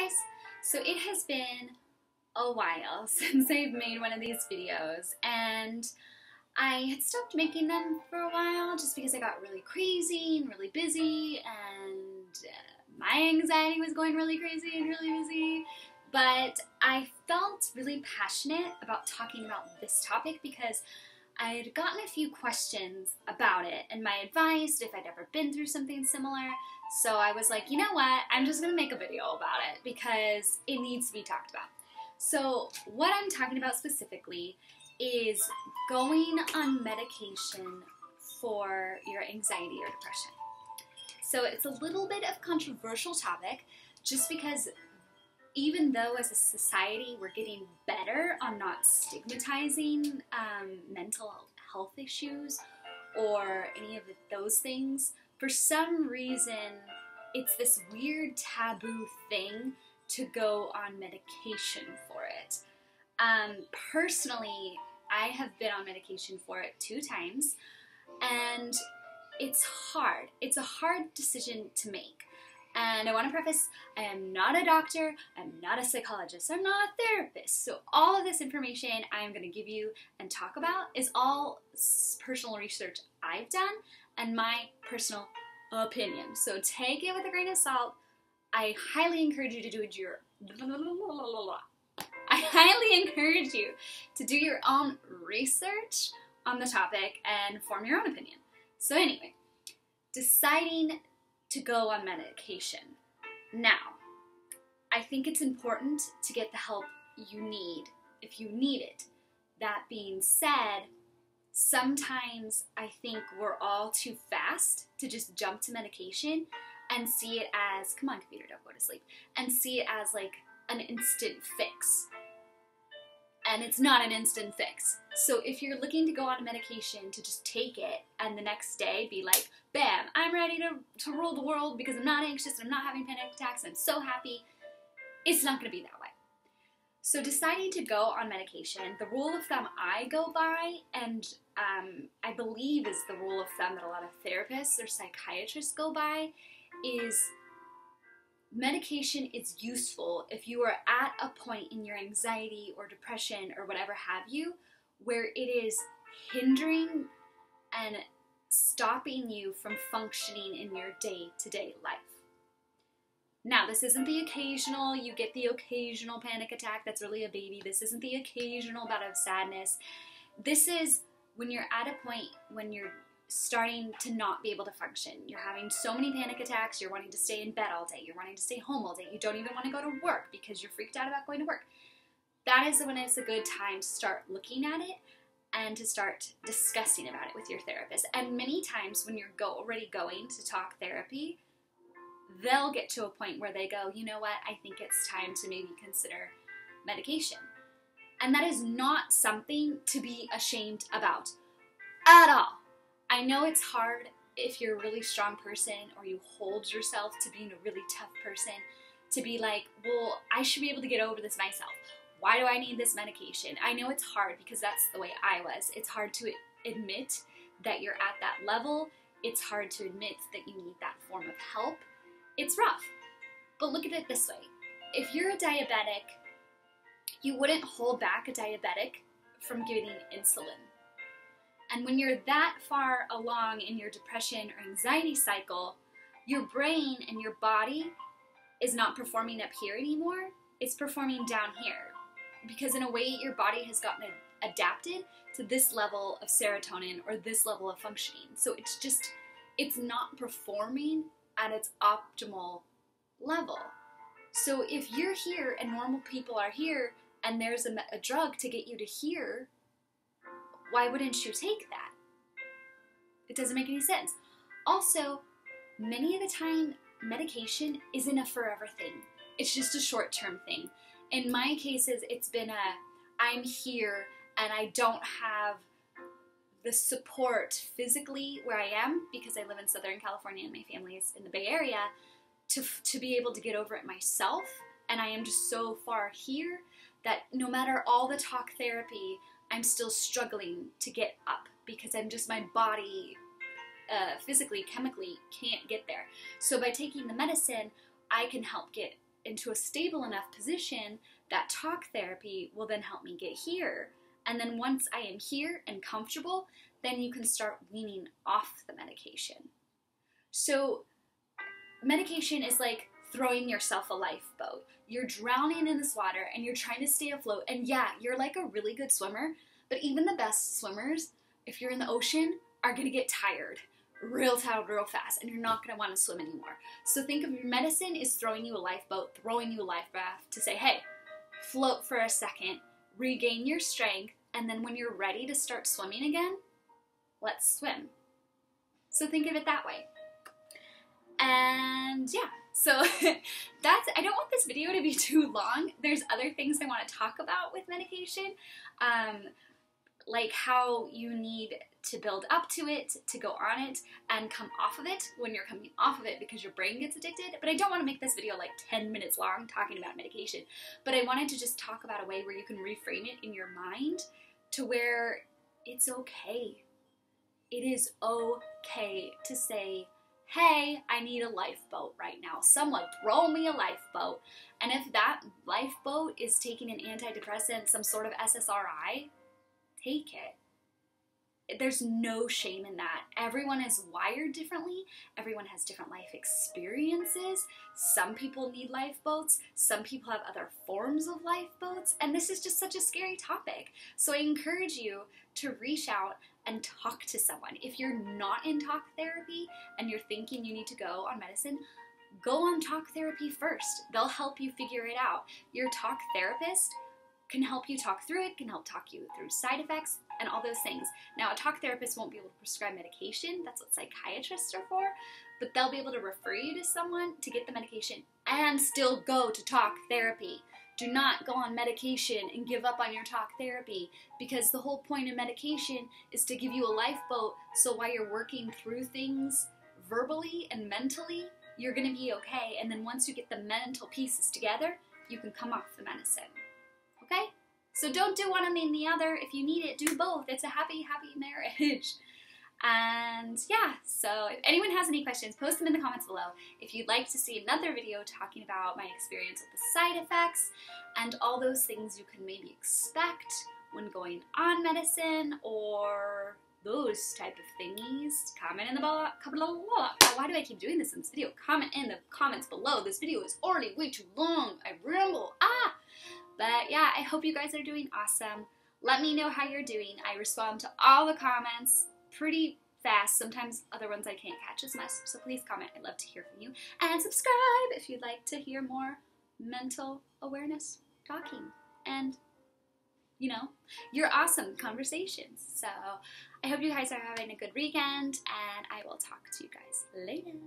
guys! So it has been a while since I've made one of these videos, and I had stopped making them for a while just because I got really crazy and really busy, and my anxiety was going really crazy and really busy. But I felt really passionate about talking about this topic because I had gotten a few questions about it and my advice, if I'd ever been through something similar. So I was like, you know what, I'm just going to make a video about it because it needs to be talked about. So what I'm talking about specifically is going on medication for your anxiety or depression. So it's a little bit of a controversial topic just because even though as a society we're getting better on not stigmatizing mental health issues or any of those things, for some reason it's this weird taboo thing to go on medication for it. Personally, I have been on medication for it 2 times, and it's hard. It's a hard decision to make. And I want to preface, I am not a doctor, I'm not a psychologist, I'm not a therapist. So all of this information I'm going to give you and talk about is all personal research I've done and my personal opinion. So take it with a grain of salt. I highly encourage you to do your own research on the topic and form your own opinion. So anyway, deciding to go on medication. Now, I think it's important to get the help you need if you need it. That being said, sometimes I think we're all too fast to just jump to medication and see it as, come on computer, don't go to sleep, and see it as like an instant fix. And it's not an instant fix. So if you're looking to go on medication to just take it and the next day be like, bam, I'm ready to rule the world because I'm not anxious and I'm not having panic attacks, I'm so happy, it's not going to be that way. So deciding to go on medication, the rule of thumb I go by, and I believe is the rule of thumb that a lot of therapists or psychiatrists go by, is medication is useful if you are at a point in your anxiety or depression or whatever have you where it is hindering and stopping you from functioning in your day-to-day life. Now, this isn't the occasional, you get the occasional panic attack that's really a baby. This isn't the occasional bout of sadness. This is when you're at a point when you're starting to not be able to function. You're having so many panic attacks, you're wanting to stay in bed all day, you're wanting to stay home all day, you don't even want to go to work because you're freaked out about going to work. That is when it's a good time to start looking at it and to start discussing about it with your therapist. And many times when you're already going to talk therapy, they'll get to a point where they go, you know what, I think it's time to maybe consider medication. And that is not something to be ashamed about at all. I know it's hard if you're a really strong person or you hold yourself to being a really tough person to be like, well, I should be able to get over this myself. Why do I need this medication? I know it's hard because that's the way I was. It's hard to admit that you're at that level. It's hard to admit that you need that form of help. It's rough. But look at it this way. If you're a diabetic, you wouldn't hold back a diabetic from getting insulin. And when you're that far along in your depression or anxiety cycle, your brain and your body is not performing up here anymore. It's performing down here. Because in a way, your body has gotten adapted to this level of serotonin or this level of functioning. So it's not performing at its optimal level. So if you're here and normal people are here and there's a drug to get you to here, why wouldn't you take that? It doesn't make any sense. Also, many of the time, medication isn't a forever thing. It's just a short-term thing. In my cases, it's been I'm here and I don't have the support physically where I am because I live in Southern California and my family is in the Bay Area to be able to get over it myself. And I am just so far here that no matter all the talk therapy, I'm still struggling to get up because my body physically, chemically can't get there. So by taking the medicine, I can help get into a stable enough position that talk therapy will then help me get here. And then once I am here and comfortable, then you can start weaning off the medication. So medication is like throwing yourself a lifeboat. You're drowning in this water and you're trying to stay afloat. And yeah, you're like a really good swimmer, but even the best swimmers, if you're in the ocean, are gonna get tired real fast, and you're not gonna wanna swim anymore. So think of your medicine is throwing you a lifeboat, throwing you a life raft to say, hey, float for a second, regain your strength, and then when you're ready to start swimming again, let's swim. So think of it that way. And yeah, so I don't want this video to be too long. There's other things I want to talk about with medication, like how you need to build up to it, to go on it, and come off of it when you're coming off of it because your brain gets addicted. But I don't want to make this video like 10 minutes long talking about medication, but I wanted to just talk about a way where you can reframe it in your mind to where it's okay. It is okay to say, hey, I need a lifeboat right now. Someone throw me a lifeboat. And if that lifeboat is taking an antidepressant, some sort of SSRI, take it. There's no shame in that. Everyone is wired differently. Everyone has different life experiences. Some people need lifeboats. Some people have other forms of lifeboats. And this is just such a scary topic. So I encourage you to reach out and talk to someone. If you're not in talk therapy and you're thinking you need to go on medicine, go on talk therapy first. They'll help you figure it out. Your talk therapist can help you talk through it, can help talk you through side effects and all those things. Now, a talk therapist won't be able to prescribe medication. That's what psychiatrists are for. But they'll be able to refer you to someone to get the medication and still go to talk therapy. Do not go on medication and give up on your talk therapy, because the whole point of medication is to give you a lifeboat, so while you're working through things verbally and mentally, you're going to be okay. And then once you get the mental pieces together, you can come off the medicine. Okay? So don't do one and then the other. If you need it, do both. It's a happy, happy marriage. And yeah, so if anyone has any questions, post them in the comments below. If you'd like to see another video talking about my experience with the side effects and all those things you can maybe expect when going on medicine or those type of thingies, comment in the below. Why do I keep doing this in this video? Comment in the comments below. This video is already way too long. I ramble. But yeah, I hope you guys are doing awesome. Let me know how you're doing. I respond to all the comments pretty fast. Sometimes other ones I can't catch as much, so please comment. I'd love to hear from you. And subscribe if you'd like to hear more mental awareness talking and, you know, your awesome conversations. So I hope you guys are having a good weekend, and I will talk to you guys later.